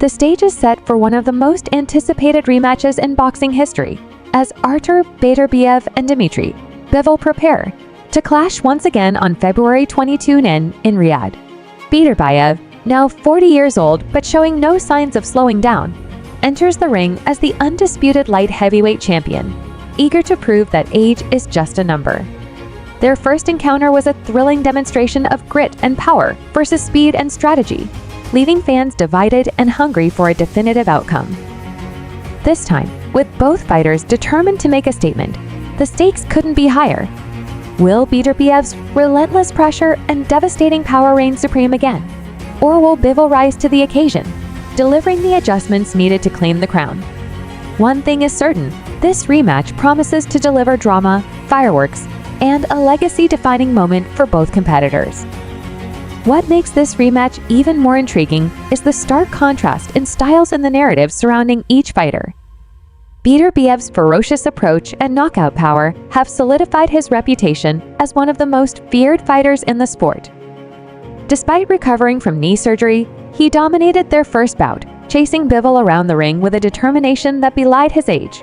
The stage is set for one of the most anticipated rematches in boxing history, as Artur Beterbiev and Dmitry Bivol prepare to clash once again on February 22 in Riyadh. Beterbiev, now 40 years old but showing no signs of slowing down, enters the ring as the undisputed light heavyweight champion, eager to prove that age is just a number. Their first encounter was a thrilling demonstration of grit and power versus speed and strategy, leaving fans divided and hungry for a definitive outcome. This time, with both fighters determined to make a statement, the stakes couldn't be higher. Will Beterbiev's relentless pressure and devastating power reign supreme again? Or will Bivol rise to the occasion, delivering the adjustments needed to claim the crown? One thing is certain, this rematch promises to deliver drama, fireworks, and a legacy-defining moment for both competitors. What makes this rematch even more intriguing is the stark contrast in styles and the narrative surrounding each fighter. Beterbiev's ferocious approach and knockout power have solidified his reputation as one of the most feared fighters in the sport. Despite recovering from knee surgery, he dominated their first bout, chasing Bivol around the ring with a determination that belied his age.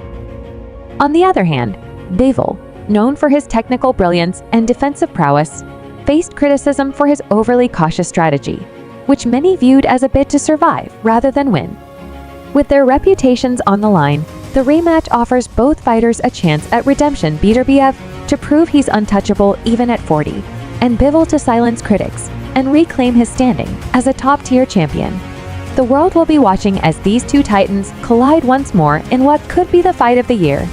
On the other hand, Bivol, known for his technical brilliance and defensive prowess, faced criticism for his overly cautious strategy, which many viewed as a bid to survive rather than win. With their reputations on the line, the rematch offers both fighters a chance at redemption. Beterbiev to prove he's untouchable even at 40, and Bivol to silence critics and reclaim his standing as a top-tier champion. The world will be watching as these two titans collide once more in what could be the fight of the year.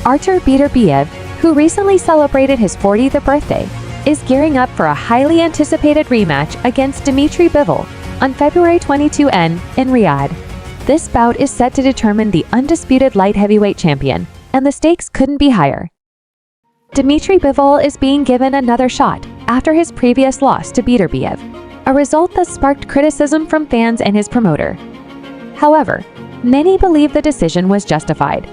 Artur Beterbiev, who recently celebrated his 40th birthday, is gearing up for a highly anticipated rematch against Dmitry Bivol on February 22 in Riyadh. This bout is set to determine the undisputed light heavyweight champion, and the stakes couldn't be higher. Dmitry Bivol is being given another shot after his previous loss to Beterbiev, a result that sparked criticism from fans and his promoter. However, many believe the decision was justified.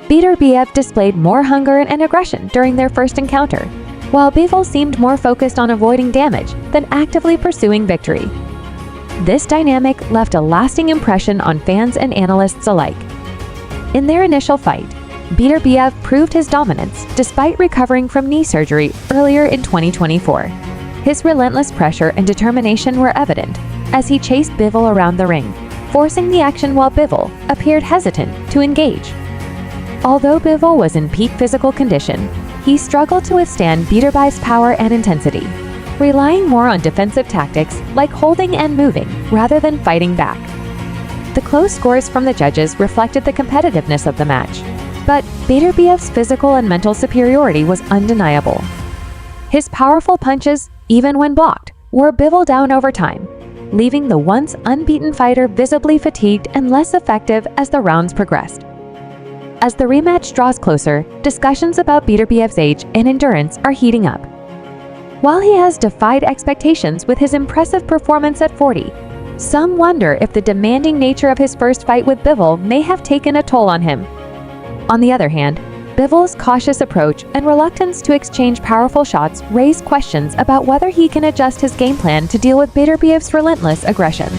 Beterbiev displayed more hunger and aggression during their first encounter, while Bivol seemed more focused on avoiding damage than actively pursuing victory. This dynamic left a lasting impression on fans and analysts alike. In their initial fight, Beterbiev proved his dominance despite recovering from knee surgery earlier in 2024. His relentless pressure and determination were evident as he chased Bivol around the ring, forcing the action while Bivol appeared hesitant to engage. Although Bivol was in peak physical condition, he struggled to withstand Beterbiev's power and intensity, relying more on defensive tactics like holding and moving rather than fighting back. The close scores from the judges reflected the competitiveness of the match, but Beterbiev's physical and mental superiority was undeniable. His powerful punches, even when blocked, wore Bivol down over time, leaving the once unbeaten fighter visibly fatigued and less effective as the rounds progressed. As the rematch draws closer, discussions about Beterbiev's age and endurance are heating up. While he has defied expectations with his impressive performance at 40, some wonder if the demanding nature of his first fight with Bivol may have taken a toll on him. On the other hand, Bivol's cautious approach and reluctance to exchange powerful shots raise questions about whether he can adjust his game plan to deal with Beterbiev's relentless aggression.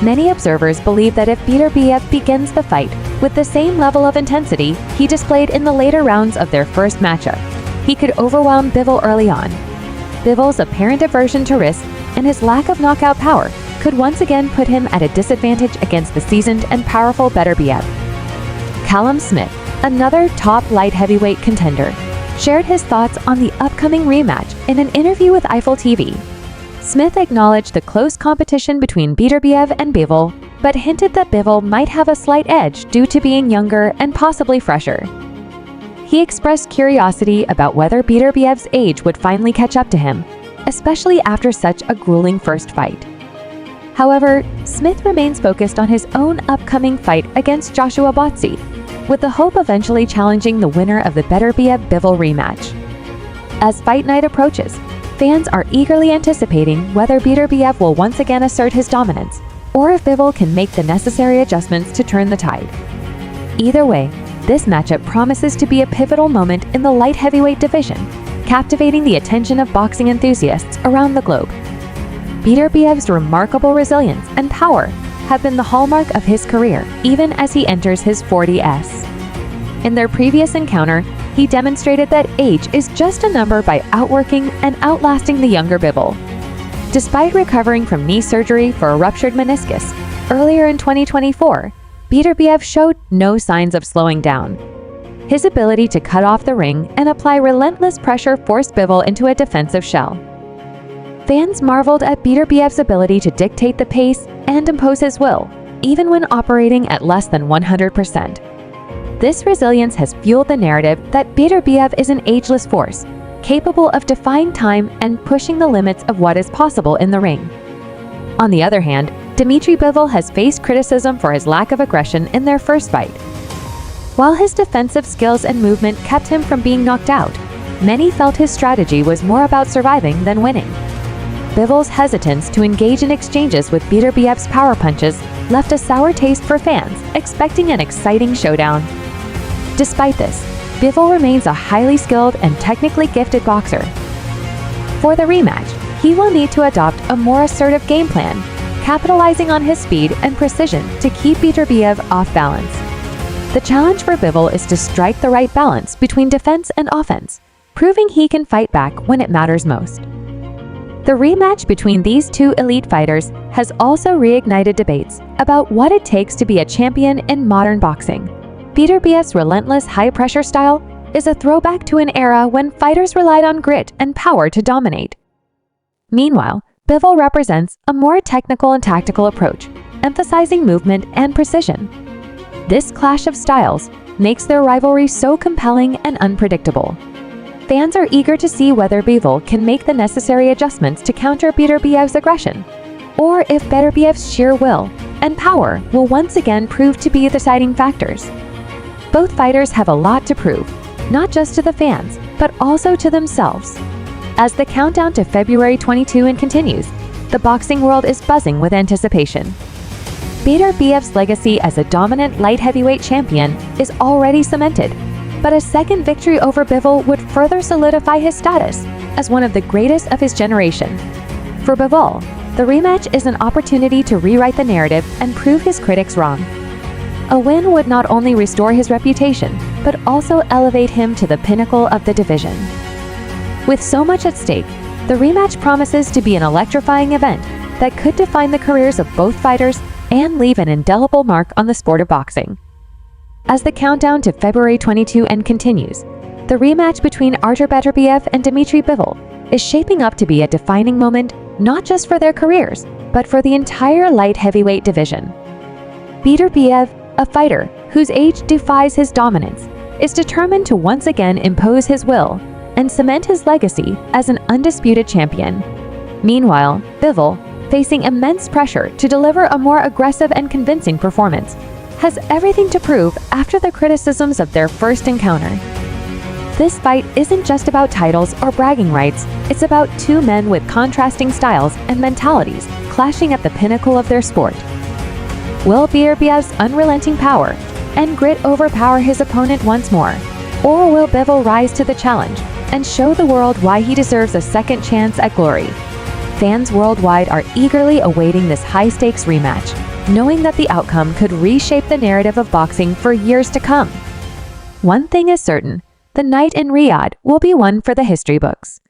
Many observers believe that if Beterbiev begins the fight with the same level of intensity he displayed in the later rounds of their first matchup, he could overwhelm Bivol early on. Bivol's apparent aversion to risk and his lack of knockout power could once again put him at a disadvantage against the seasoned and powerful Beterbiev. Callum Smith, another top light heavyweight contender, shared his thoughts on the upcoming rematch in an interview with Eiffel TV. Smith acknowledged the close competition between Beterbiev and Bivol, but hinted that Bivol might have a slight edge due to being younger and possibly fresher. He expressed curiosity about whether Beterbiev's age would finally catch up to him, especially after such a grueling first fight. However, Smith remains focused on his own upcoming fight against Joshua Buatsi, with the hope eventually challenging the winner of the Beterbiev-Bivol rematch. As fight night approaches, fans are eagerly anticipating whether Beterbiev will once again assert his dominance, or if Bivol can make the necessary adjustments to turn the tide. Either way, this matchup promises to be a pivotal moment in the light heavyweight division, captivating the attention of boxing enthusiasts around the globe. Beterbiev's remarkable resilience and power have been the hallmark of his career, even as he enters his 40s. In their previous encounter, he demonstrated that age is just a number by outworking and outlasting the younger Bivol. Despite recovering from knee surgery for a ruptured meniscus earlier in 2024, Beterbiev showed no signs of slowing down. His ability to cut off the ring and apply relentless pressure forced Bivol into a defensive shell. Fans marveled at Beterbiev's ability to dictate the pace and impose his will, even when operating at less than 100%. This resilience has fueled the narrative that Beterbiev is an ageless force, capable of defying time and pushing the limits of what is possible in the ring. On the other hand, Dmitry Bivol has faced criticism for his lack of aggression in their first fight. While his defensive skills and movement kept him from being knocked out, many felt his strategy was more about surviving than winning. Bivol's hesitance to engage in exchanges with Beterbiev's power punches left a sour taste for fans, expecting an exciting showdown. Despite this, Bivol remains a highly skilled and technically gifted boxer. For the rematch, he will need to adopt a more assertive game plan, capitalizing on his speed and precision to keep Beterbiev off balance. The challenge for Bivol is to strike the right balance between defense and offense, proving he can fight back when it matters most. The rematch between these two elite fighters has also reignited debates about what it takes to be a champion in modern boxing. Beterbiev's relentless high-pressure style is a throwback to an era when fighters relied on grit and power to dominate. Meanwhile, Bivol represents a more technical and tactical approach, emphasizing movement and precision. This clash of styles makes their rivalry so compelling and unpredictable. Fans are eager to see whether Bivol can make the necessary adjustments to counter Beterbiev's aggression, or if Beterbiev's sheer will and power will once again prove to be the deciding factors. Both fighters have a lot to prove, not just to the fans, but also to themselves. As the countdown to February 22 continues, the boxing world is buzzing with anticipation. Beterbiev's legacy as a dominant light heavyweight champion is already cemented, but a second victory over Bivol would further solidify his status as one of the greatest of his generation. For Bivol, the rematch is an opportunity to rewrite the narrative and prove his critics wrong. A win would not only restore his reputation, but also elevate him to the pinnacle of the division. With so much at stake, the rematch promises to be an electrifying event that could define the careers of both fighters and leave an indelible mark on the sport of boxing. As the countdown to February 22 continues, the rematch between Artur Beterbiev and Dmitry Bivol is shaping up to be a defining moment not just for their careers, but for the entire light heavyweight division. Beterbiev, a fighter whose age defies his dominance, is determined to once again impose his will and cement his legacy as an undisputed champion. Meanwhile, Bivol, facing immense pressure to deliver a more aggressive and convincing performance, has everything to prove after the criticisms of their first encounter. This fight isn't just about titles or bragging rights, it's about two men with contrasting styles and mentalities clashing at the pinnacle of their sport. Will Beterbiev's unrelenting power and grit overpower his opponent once more, or will Bivol rise to the challenge and show the world why he deserves a second chance at glory? Fans worldwide are eagerly awaiting this high-stakes rematch, knowing that the outcome could reshape the narrative of boxing for years to come. One thing is certain, the night in Riyadh will be one for the history books.